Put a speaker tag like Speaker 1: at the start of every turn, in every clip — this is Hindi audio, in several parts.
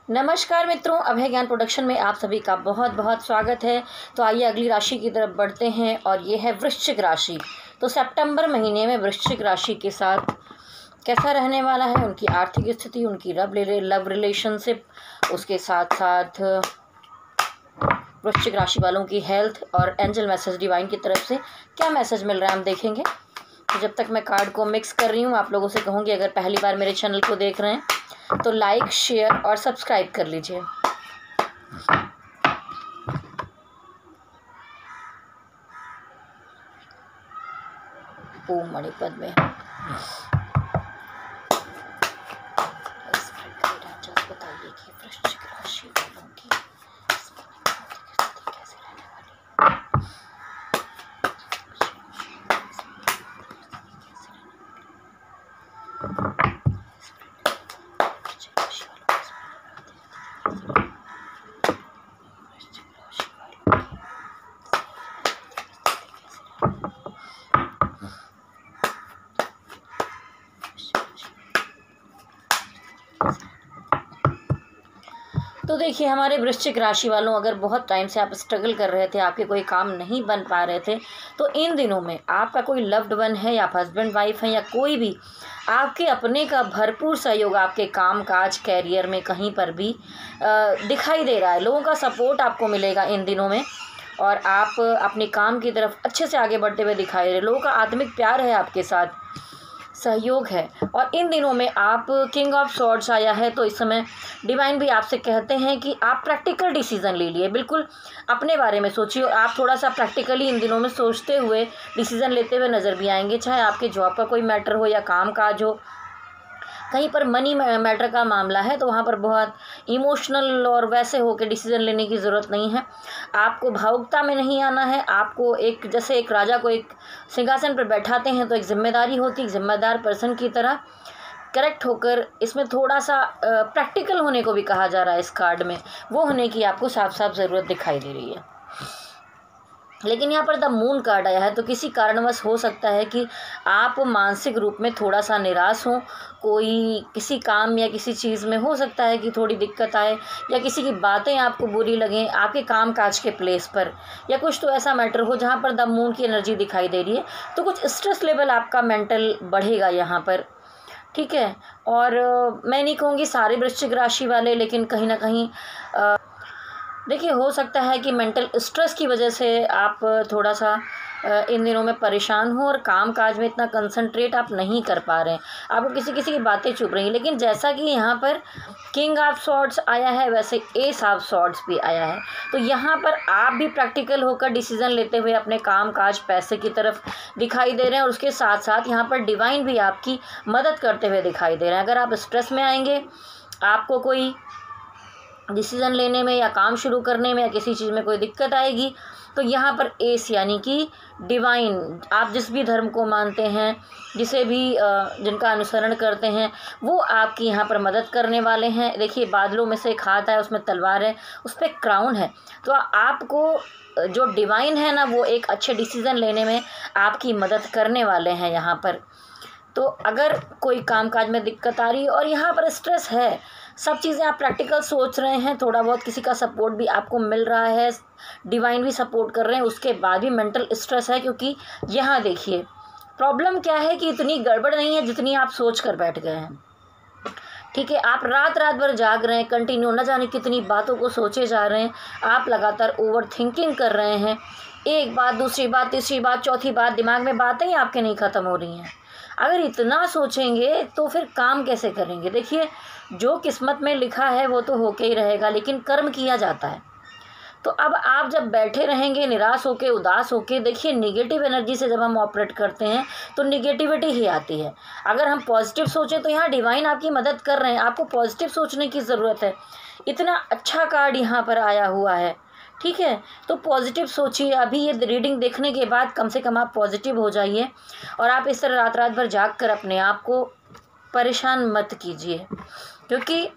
Speaker 1: नमस्कार मित्रों, अभय ज्ञान प्रोडक्शन में आप सभी का बहुत बहुत स्वागत है। तो आइए अगली राशि की तरफ बढ़ते हैं और ये है वृश्चिक राशि। तो सितंबर महीने में वृश्चिक राशि के साथ कैसा रहने वाला है, उनकी आर्थिक स्थिति, उनकी लव रिलेशनशिप, उसके साथ साथ वृश्चिक राशि वालों की हेल्थ और एंजल मैसेज डिवाइन की तरफ से क्या मैसेज मिल रहा है हम देखेंगे। तो जब तक मैं कार्ड को मिक्स कर रही हूँ, आप लोगों से कहूँगी अगर पहली बार मेरे चैनल को देख रहे हैं तो लाइक, शेयर और सब्सक्राइब कर लीजिए। ओम मणिपद में बताइए कि वृश्चिक राशि वालों की कैसे रहने वाली है। तो देखिए, हमारे वृश्चिक राशि वालों, अगर बहुत टाइम से आप स्ट्रगल कर रहे थे, आपके कोई काम नहीं बन पा रहे थे, तो इन दिनों में आपका कोई लव्ड वन है या हस्बैंड वाइफ है या कोई भी आपके अपने का भरपूर सहयोग आपके काम काज कैरियर में कहीं पर भी दिखाई दे रहा है। लोगों का सपोर्ट आपको मिलेगा इन दिनों में और आप अपने काम की तरफ अच्छे से आगे बढ़ते हुए दिखाई दे रहे। लोगों का आत्मिक प्यार है, आपके साथ सहयोग है। और इन दिनों में आप किंग ऑफ सॉर्ड्स आया है, तो इस समय डिवाइन भी आपसे कहते हैं कि आप प्रैक्टिकल डिसीजन ले लिए, बिल्कुल अपने बारे में सोचिए। आप थोड़ा सा प्रैक्टिकली इन दिनों में सोचते हुए डिसीजन लेते हुए नज़र भी आएंगे, चाहे आपके जॉब का कोई मैटर हो या काम काज हो। कहीं पर मनी मैटर का मामला है तो वहाँ पर बहुत इमोशनल और वैसे हो के डिसीजन लेने की ज़रूरत नहीं है। आपको भावुकता में नहीं आना है। आपको एक, जैसे एक राजा को एक सिंहासन पर बैठाते हैं तो एक जिम्मेदारी होती है, जिम्मेदार पर्सन की तरह करेक्ट होकर इसमें थोड़ा सा प्रैक्टिकल होने को भी कहा जा रहा है इस कार्ड में, वो होने की आपको साफ साफ ज़रूरत दिखाई दे रही है। लेकिन यहाँ पर द मून कार्ड आया है, तो किसी कारणवश हो सकता है कि आप मानसिक रूप में थोड़ा सा निराश हो। कोई किसी काम या किसी चीज़ में हो सकता है कि थोड़ी दिक्कत आए या किसी की बातें आपको बुरी लगें आपके काम काज के प्लेस पर, या कुछ तो ऐसा मैटर हो जहाँ पर द मून की एनर्जी दिखाई दे रही है। तो कुछ स्ट्रेस लेवल आपका मेंटल बढ़ेगा यहाँ पर, ठीक है। और मैं नहीं कहूँगी सारे वृश्चिक राशि वाले, लेकिन कहीं ना कहीं देखिए, हो सकता है कि मेंटल स्ट्रेस की वजह से आप थोड़ा सा इन दिनों में परेशान हो और काम काज में इतना कंसंट्रेट आप नहीं कर पा रहे हैं। आपको किसी किसी की बातें चुभ रही हैं। लेकिन जैसा कि यहाँ पर किंग ऑफ सॉर्ड्स आया है, वैसे एस ऑफ सॉर्ड्स भी आया है। तो यहाँ पर आप भी प्रैक्टिकल होकर डिसीजन लेते हुए अपने काम काज पैसे की तरफ दिखाई दे रहे हैं और उसके साथ साथ यहाँ पर डिवाइन भी आपकी मदद करते हुए दिखाई दे रहे हैं। अगर आप स्ट्रेस में आएंगे, आपको कोई डिसीज़न लेने में या काम शुरू करने में या किसी चीज़ में कोई दिक्कत आएगी, तो यहाँ पर एस यानी कि डिवाइन, आप जिस भी धर्म को मानते हैं, जिसे भी जिनका अनुसरण करते हैं, वो आपकी यहाँ पर मदद करने वाले हैं। देखिए, बादलों में से एक हाथ है, उसमें तलवार है, उस पर क्राउन है। तो आपको जो डिवाइन है ना, वो एक अच्छे डिसीज़न लेने में आपकी मदद करने वाले हैं यहाँ पर। तो अगर कोई कामकाज में दिक्कत आ रही है और यहाँ पर स्ट्रेस है, सब चीज़ें आप प्रैक्टिकल सोच रहे हैं, थोड़ा बहुत किसी का सपोर्ट भी आपको मिल रहा है, डिवाइन भी सपोर्ट कर रहे हैं, उसके बाद भी मेंटल स्ट्रेस है। क्योंकि यहाँ देखिए, प्रॉब्लम क्या है कि इतनी गड़बड़ नहीं है जितनी आप सोच कर बैठ गए हैं, ठीक है। आप रात रात भर जाग रहे हैं, कंटिन्यू न जाने कितनी बातों को सोचे जा रहे हैं, आप लगातार ओवर थिंकिंग कर रहे हैं, एक बात, दूसरी बात, तीसरी बात, चौथी बात, दिमाग में बातें ही आपके नहीं ख़त्म हो रही हैं। अगर इतना सोचेंगे तो फिर काम कैसे करेंगे। देखिए, जो किस्मत में लिखा है वो तो होके ही रहेगा, लेकिन कर्म किया जाता है। तो अब आप जब बैठे रहेंगे निराश होके, उदास होके, देखिए निगेटिव एनर्जी से जब हम ऑपरेट करते हैं तो निगेटिविटी ही आती है। अगर हम पॉजिटिव सोचें तो यहाँ डिवाइन आपकी मदद कर रहे हैं, आपको पॉजिटिव सोचने की ज़रूरत है। इतना अच्छा कार्ड यहाँ पर आया हुआ है, ठीक है। तो पॉजिटिव सोचिए। अभी ये रीडिंग देखने के बाद कम से कम आप पॉजिटिव हो जाइए और आप इस तरह रात रात भर जाग कर अपने आप को परेशान मत कीजिए। क्योंकि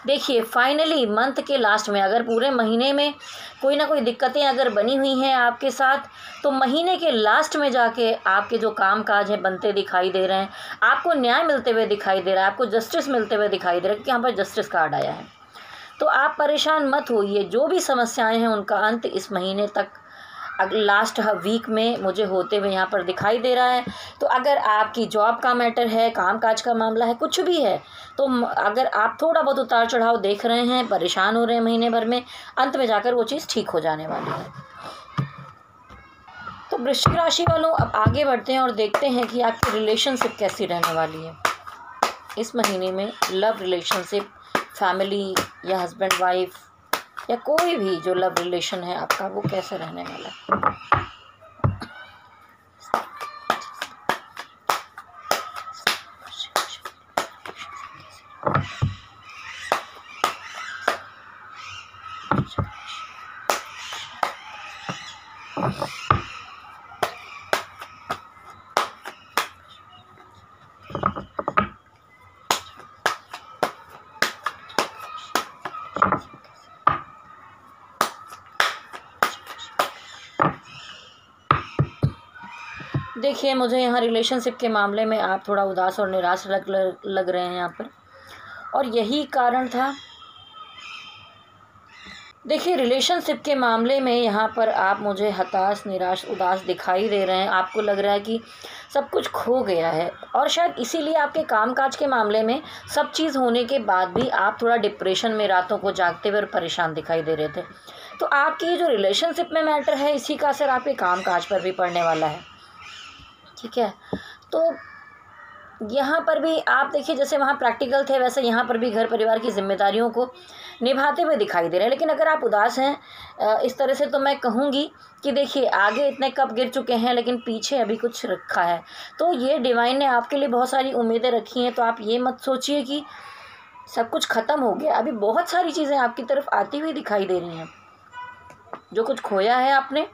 Speaker 1: देखिए फाइनली मंथ के लास्ट में, अगर पूरे महीने में कोई ना कोई दिक्कतें अगर बनी हुई हैं आपके साथ, तो महीने के लास्ट में जाके आपके जो काम काज हैं बनते दिखाई दे रहे हैं, आपको न्याय मिलते हुए दिखाई दे रहा है, आपको जस्टिस मिलते हुए दिखाई दे रहा है, क्योंकि यहाँ पर जस्टिस कार्ड आया है। तो आप परेशान मत होइए, जो भी समस्याएं हैं उनका अंत इस महीने तक लास्ट वीक में मुझे होते हुए यहाँ पर दिखाई दे रहा है। तो अगर आपकी जॉब का मैटर है, काम काज का मामला है, कुछ भी है, तो अगर आप थोड़ा बहुत उतार चढ़ाव देख रहे हैं, परेशान हो रहे हैं महीने भर में, अंत में जाकर वो चीज़ ठीक हो जाने वाली है। तो वृश्चिक राशि वालों, अब आगे बढ़ते हैं और देखते हैं कि आपकी रिलेशनशिप कैसी रहने वाली है इस महीने में। लव रिलेशनशिप, फैमिली या हस्बैंड वाइफ या कोई भी जो लव रिलेशन है आपका, वो कैसे रहने वाला है। देखिए मुझे यहाँ रिलेशनशिप के मामले में आप थोड़ा उदास और निराश लग रहे हैं यहाँ पर, और यही कारण था। देखिए रिलेशनशिप के मामले में यहाँ पर आप मुझे हताश, निराश, उदास दिखाई दे रहे हैं। आपको लग रहा है कि सब कुछ खो गया है, और शायद इसीलिए आपके कामकाज के मामले में सब चीज़ होने के बाद भी आप थोड़ा डिप्रेशन में रातों को जागते हुए और परेशान दिखाई दे रहे थे। तो आपकी जो रिलेशनशिप में मैटर है, इसी का असर आपके कामकाज पर भी पड़ने वाला है। ठीक है, तो यहाँ पर भी आप देखिए, जैसे वहाँ प्रैक्टिकल थे वैसे यहाँ पर भी घर परिवार की जिम्मेदारियों को निभाते हुए दिखाई दे रहे हैं। लेकिन अगर आप उदास हैं इस तरह से, तो मैं कहूँगी कि देखिए आगे इतने कप गिर चुके हैं लेकिन पीछे अभी कुछ रखा है। तो ये डिवाइन ने आपके लिए बहुत सारी उम्मीदें रखी हैं। तो आप ये मत सोचिए कि सब कुछ ख़त्म हो गया, अभी बहुत सारी चीज़ें आपकी तरफ आती हुई दिखाई दे रही हैं। जो कुछ खोया है आपने,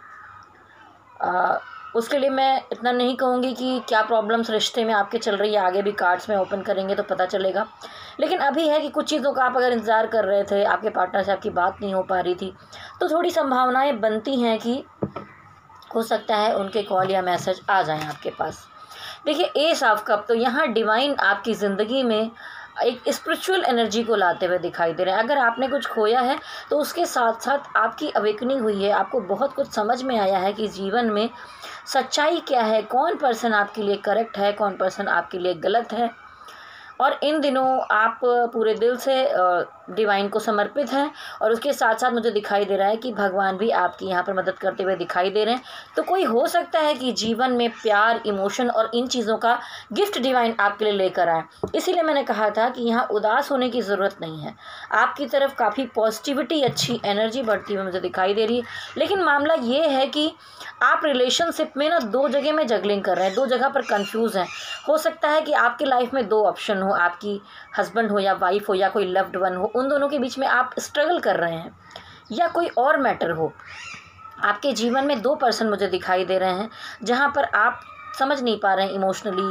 Speaker 1: उसके लिए मैं इतना नहीं कहूँगी कि क्या प्रॉब्लम्स रिश्ते में आपके चल रही है, आगे भी कार्ड्स में ओपन करेंगे तो पता चलेगा। लेकिन अभी है कि कुछ चीज़ों का आप अगर इंतज़ार कर रहे थे, आपके पार्टनर से आपकी बात नहीं हो पा रही थी, तो थोड़ी संभावनाएं बनती हैं कि हो सकता है उनके कॉल या मैसेज आ जाएं आपके पास। देखिए एस ऑफ कप, तो यहाँ डिवाइन आपकी ज़िंदगी में एक स्पिरिचुअल एनर्जी को लाते हुए दिखाई दे रहे हैं। अगर आपने कुछ खोया है तो उसके साथ साथ आपकी अवेकनिंग हुई है, आपको बहुत कुछ समझ में आया है कि जीवन में सच्चाई क्या है, कौन पर्सन आपके लिए करेक्ट है, कौन पर्सन आपके लिए गलत है। और इन दिनों आप पूरे दिल से डिवाइन को समर्पित हैं, और उसके साथ साथ मुझे दिखाई दे रहा है कि भगवान भी आपकी यहाँ पर मदद करते हुए दिखाई दे रहे हैं। तो कोई हो सकता है कि जीवन में प्यार, इमोशन और इन चीज़ों का गिफ्ट डिवाइन आपके लिए लेकर आए। इसीलिए मैंने कहा था कि यहाँ उदास होने की ज़रूरत नहीं है। आपकी तरफ काफ़ी पॉजिटिविटी, अच्छी एनर्जी बढ़ती हुई मुझे दिखाई दे रही है। लेकिन मामला ये है कि आप रिलेशनशिप में ना दो जगह में जगलिंग कर रहे हैं, दो जगह पर कंफ्यूज हैं। हो सकता है कि आपकी लाइफ में दो ऑप्शन हो, आपकी हस्बैंड हो या वाइफ हो या कोई लव्ड वन हो, उन दोनों के बीच में आप स्ट्रगल कर रहे हैं, या कोई और मैटर हो। आपके जीवन में दो पर्सन मुझे दिखाई दे रहे हैं जहाँ पर आप समझ नहीं पा रहे हैं, इमोशनली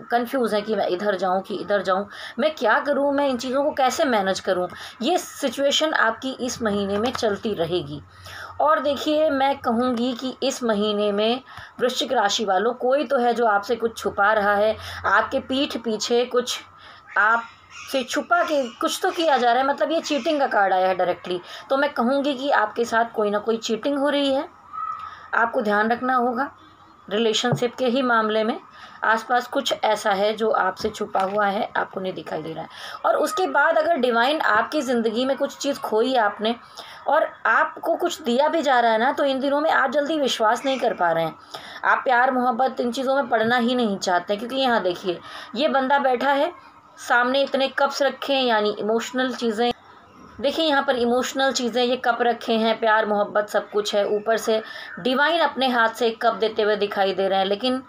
Speaker 1: कंफ्यूज हैं कि मैं इधर जाऊं कि इधर जाऊं, मैं क्या करूं, मैं इन चीज़ों को कैसे मैनेज करूं। ये सिचुएशन आपकी इस महीने में चलती रहेगी। और देखिए मैं कहूँगी कि इस महीने में वृश्चिक राशि वालों, कोई तो है जो आपसे कुछ छुपा रहा है, आपके पीठ पीछे कुछ आप से छुपा के कुछ तो किया जा रहा है। मतलब ये चीटिंग का कार्ड आया है डायरेक्टली। तो मैं कहूँगी कि आपके साथ कोई ना कोई चीटिंग हो रही है, आपको ध्यान रखना होगा। रिलेशनशिप के ही मामले में आसपास कुछ ऐसा है जो आपसे छुपा हुआ है, आपको नहीं दिखाई दे रहा है। और उसके बाद अगर डिवाइन आपकी ज़िंदगी में कुछ चीज़ खोई आपने और आपको कुछ दिया भी जा रहा है ना, तो इन दिनों में आप जल्दी विश्वास नहीं कर पा रहे हैं। आप प्यार, मोहब्बत, इन चीज़ों में पड़ना ही नहीं चाहते, क्योंकि यहाँ देखिए ये बंदा बैठा है सामने, इतने कप्स रखे हैं, यानी इमोशनल चीज़ें। देखिए यहाँ पर इमोशनल चीज़ें, ये कप रखे हैं, प्यार, मोहब्बत सब कुछ है। ऊपर से डिवाइन अपने हाथ से एक कप देते हुए दिखाई दे रहे हैं। लेकिन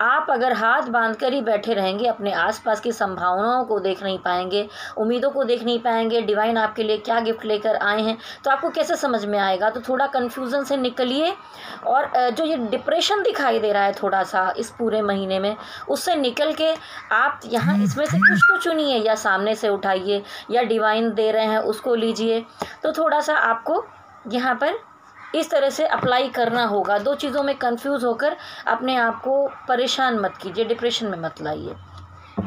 Speaker 1: आप अगर हाथ बांध कर ही बैठे रहेंगे, अपने आसपास की संभावनाओं को देख नहीं पाएंगे, उम्मीदों को देख नहीं पाएंगे, डिवाइन आपके लिए क्या गिफ्ट लेकर आए हैं, तो आपको कैसे समझ में आएगा। तो थोड़ा कन्फ्यूज़न से निकलिए और जो ये डिप्रेशन दिखाई दे रहा है थोड़ा सा इस पूरे महीने में, उससे निकल के आप यहाँ इसमें से कुछ तो चुनिए, या सामने से उठाइए या डिवाइन दे रहे हैं उसको लीजिए। तो थोड़ा सा आपको यहाँ पर इस तरह से अप्लाई करना होगा। दो चीज़ों में कंफ्यूज होकर अपने आप को परेशान मत कीजिए, डिप्रेशन में मत लाइए।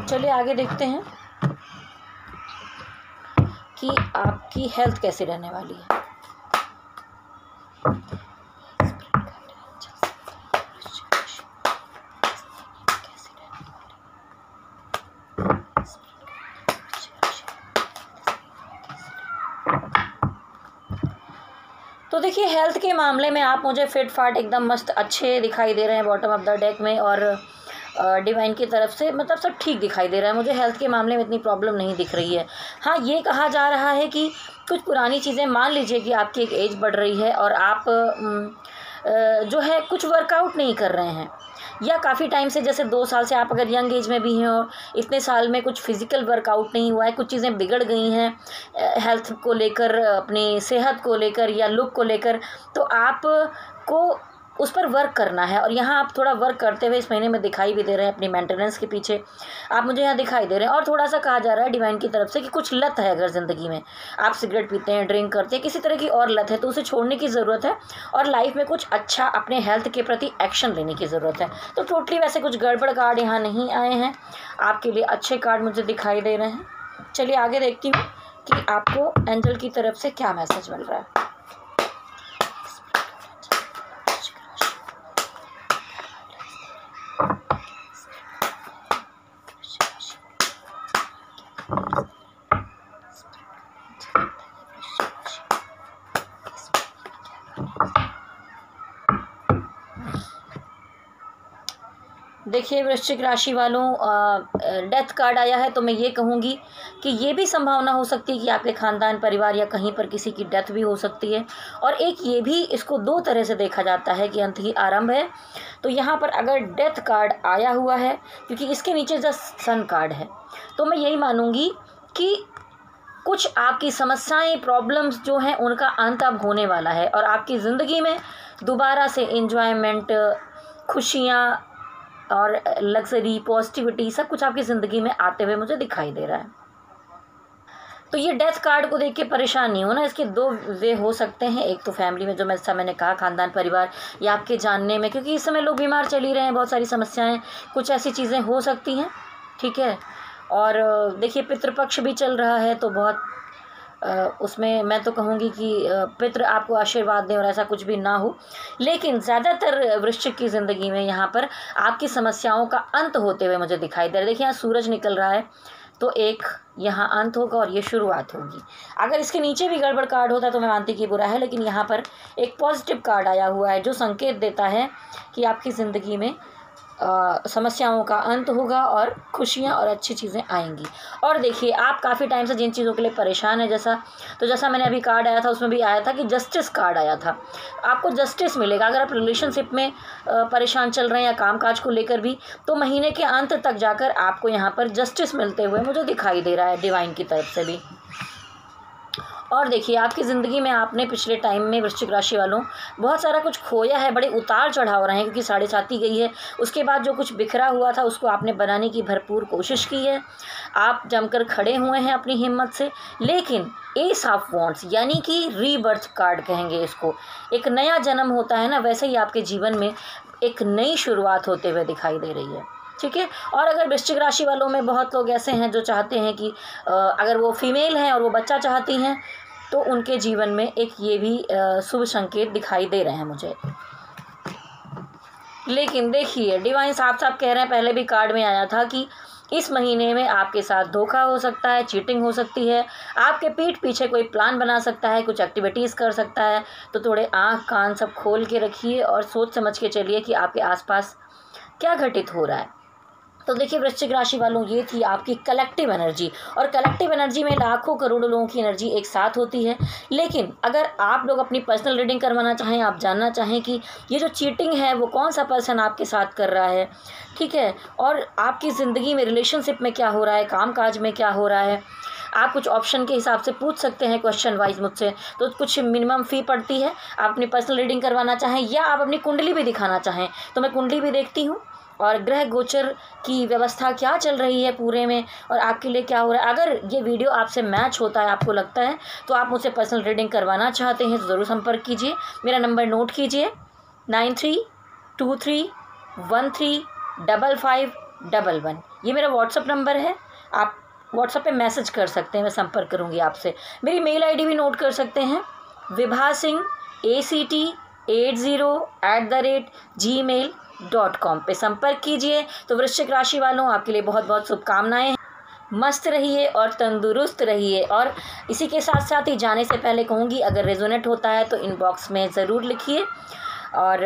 Speaker 1: चलिए आगे देखते हैं कि आपकी हेल्थ कैसे रहने वाली है। तो देखिए हेल्थ के मामले में आप मुझे फिट फाट एकदम मस्त अच्छे दिखाई दे रहे हैं बॉटम ऑफ द डेक में, और डिवाइन की तरफ से मतलब सब ठीक दिखाई दे रहा है। मुझे हेल्थ के मामले में इतनी प्रॉब्लम नहीं दिख रही है। हाँ, ये कहा जा रहा है कि कुछ पुरानी चीज़ें, मान लीजिए कि आपकी एक एज बढ़ रही है और आप जो है कुछ वर्कआउट नहीं कर रहे हैं, या काफ़ी टाइम से, जैसे 2 साल से आप अगर यंग एज में भी हैं और इतने साल में कुछ फिज़िकल वर्कआउट नहीं हुआ है, कुछ चीज़ें बिगड़ गई हैं हेल्थ को लेकर, अपनी सेहत को लेकर या लुक को लेकर, तो आपको उस पर वर्क करना है। और यहाँ आप थोड़ा वर्क करते हुए इस महीने में दिखाई भी दे रहे हैं, अपनी मेंटेनेंस के पीछे आप मुझे यहाँ दिखाई दे रहे हैं। और थोड़ा सा कहा जा रहा है डिवाइन की तरफ से कि कुछ लत है, अगर ज़िंदगी में आप सिगरेट पीते हैं, ड्रिंक करते हैं, किसी तरह की और लत है, तो उसे छोड़ने की ज़रूरत है और लाइफ में कुछ अच्छा अपने हेल्थ के प्रति एक्शन लेने की ज़रूरत है। तो टोटली वैसे कुछ गड़बड़ कार्ड यहाँ नहीं आए हैं, आपके लिए अच्छे कार्ड मुझे दिखाई दे रहे हैं। चलिए आगे देखती हूँ कि आपको एंजल की तरफ से क्या मैसेज मिल रहा है। देखिए वृश्चिक राशि वालों, डेथ कार्ड आया है, तो मैं ये कहूँगी कि ये भी संभावना हो सकती है कि आपके ख़ानदान, परिवार या कहीं पर किसी की डेथ भी हो सकती है। और एक ये भी, इसको 2 तरह से देखा जाता है कि अंत ही आरंभ है। तो यहाँ पर अगर डेथ कार्ड आया हुआ है, क्योंकि इसके नीचे जस्ट सन कार्ड है, तो मैं यही मानूंगी कि कुछ आपकी समस्याएं, प्रॉब्लम्स जो हैं उनका अंत अब होने वाला है और आपकी ज़िंदगी में दोबारा से एंजॉयमेंट, खुशियाँ और लग्जरी, पॉजिटिविटी सब कुछ आपकी ज़िंदगी में आते हुए मुझे दिखाई दे रहा है। तो ये डेथ कार्ड को देख के परेशान नहीं होना। इसके 2 वे हो सकते हैं। एक तो फैमिली में, जो मैंने कहा, खानदान, परिवार या आपके जानने में, क्योंकि इस समय लोग बीमार चल ही रहे हैं, बहुत सारी समस्याएं, कुछ ऐसी चीज़ें हो सकती हैं, ठीक है। और देखिए पितृपक्ष भी चल रहा है, तो बहुत उसमें मैं तो कहूँगी कि पितृ आपको आशीर्वाद दें और ऐसा कुछ भी ना हो। लेकिन ज़्यादातर वृश्चिक की ज़िंदगी में यहाँ पर आपकी समस्याओं का अंत होते हुए मुझे दिखाई दे रहा है। देखिए यहाँ सूरज निकल रहा है, तो एक यहाँ अंत होगा और ये शुरुआत होगी। अगर इसके नीचे भी गड़बड़ कार्ड होता तो मैं मानती कि बुरा है, लेकिन यहाँ पर एक पॉजिटिव कार्ड आया हुआ है जो संकेत देता है कि आपकी ज़िंदगी में समस्याओं का अंत होगा और खुशियाँ और अच्छी चीज़ें आएंगी। और देखिए आप काफ़ी टाइम से जिन चीज़ों के लिए परेशान है, जैसा मैंने अभी कार्ड आया था उसमें भी आया था कि जस्टिस कार्ड आया था, आपको जस्टिस मिलेगा। अगर आप रिलेशनशिप में परेशान चल रहे हैं या कामकाज को लेकर भी, तो महीने के अंत तक जाकर आपको यहाँ पर जस्टिस मिलते हुए मुझे दिखाई दे रहा है डिवाइन की तरफ से भी। और देखिए आपकी ज़िंदगी में आपने पिछले टाइम में वृश्चिक राशि वालों बहुत सारा कुछ खोया है, बड़े उतार चढ़ाव रहे हैं, क्योंकि 7.5 गई है, उसके बाद जो कुछ बिखरा हुआ था उसको आपने बनाने की भरपूर कोशिश की है, आप जमकर खड़े हुए हैं अपनी हिम्मत से। लेकिन एस ऑफ वॉन्ड्स यानी कि रीबर्थ कार्ड कहेंगे इसको, एक नया जन्म होता है ना, वैसे ही आपके जीवन में एक नई शुरुआत होते हुए दिखाई दे रही है, ठीक है। और अगर वृश्चिक राशि वालों में बहुत लोग ऐसे हैं जो चाहते हैं कि अगर वो फीमेल हैं और वो बच्चा चाहती हैं, तो उनके जीवन में एक ये भी शुभ संकेत दिखाई दे रहे हैं मुझे। लेकिन देखिए डिवाइन साफ साफ कह रहे हैं, पहले भी कार्ड में आया था कि इस महीने में आपके साथ धोखा हो सकता है, चीटिंग हो सकती है, आपके पीठ पीछे कोई प्लान बना सकता है, कुछ एक्टिविटीज़ कर सकता है। तो थोड़े आँख कान सब खोल के रखिए और सोच समझ के चलिए कि आपके आसपास क्या घटित हो रहा है, तो देखिए वृश्चिक राशि वालों, ये थी आपकी कलेक्टिव एनर्जी, और कलेक्टिव एनर्जी में लाखों करोड़ों लोगों की एनर्जी एक साथ होती है। लेकिन अगर आप लोग अपनी पर्सनल रीडिंग करवाना चाहें, आप जानना चाहें कि ये जो चीटिंग है वो कौन सा पर्सन आपके साथ कर रहा है, ठीक है, और आपकी ज़िंदगी में रिलेशनशिप में क्या हो रहा है, कामकाज में क्या हो रहा है, आप कुछ ऑप्शन के हिसाब से पूछ सकते हैं क्वेश्चन वाइज मुझसे। तो कुछ मिनिमम फ़ी पड़ती है। आप अपनी पर्सनल रीडिंग करवाना चाहें या आप अपनी कुंडली भी दिखाना चाहें तो मैं कुंडली भी देखती हूँ, और ग्रह गोचर की व्यवस्था क्या चल रही है पूरे में और आपके लिए क्या हो रहा है। अगर ये वीडियो आपसे मैच होता है, आपको लगता है तो आप मुझसे पर्सनल रीडिंग करवाना चाहते हैं तो ज़रूर संपर्क कीजिए। मेरा नंबर नोट कीजिए 9323135511। ये मेरा व्हाट्सअप नंबर है, आप व्हाट्सएप पे मैसेज कर सकते हैं, मैं संपर्क करूँगी आपसे। मेरी मेल आईडी भी नोट कर सकते हैं, vibhasingh80@gmail.com पे संपर्क कीजिए। तो वृश्चिक राशि वालों, आपके लिए बहुत बहुत शुभकामनाएं। मस्त रहिए और तंदुरुस्त रहिए। और इसी के साथ साथ ही जाने से पहले कहूँगी, अगर रेजोनेट होता है तो इनबॉक्स में ज़रूर लिखिए, और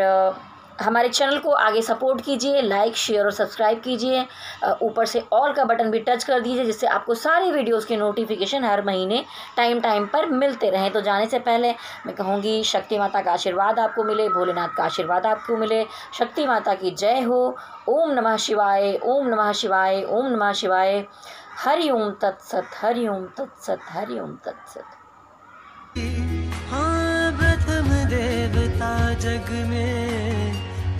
Speaker 1: हमारे चैनल को आगे सपोर्ट कीजिए, लाइक शेयर और सब्सक्राइब कीजिए। ऊपर से ऑल का बटन भी टच कर दीजिए, जिससे आपको सारी वीडियोस के नोटिफिकेशन हर महीने टाइम पर मिलते रहें। तो जाने से पहले मैं कहूँगी, शक्ति माता का आशीर्वाद आपको मिले, भोलेनाथ का आशीर्वाद आपको मिले। शक्ति माता की जय हो। ओम नमः शिवाय, ओम नमः शिवाय, ओम नमः शिवाय। हरि ओम तत्सत, हरि ओम तत्सत, हरि ओम तत्सत।
Speaker 2: हाँ, प्रथम देवता जग में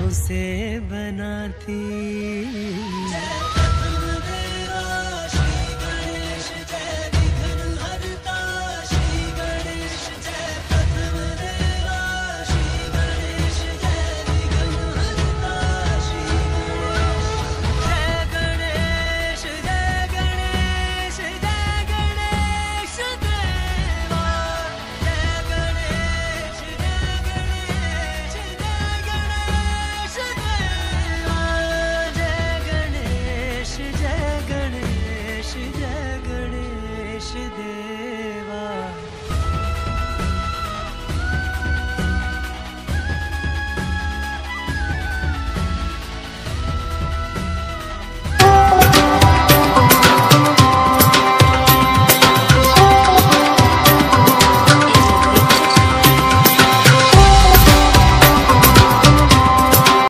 Speaker 2: उसे बनाती।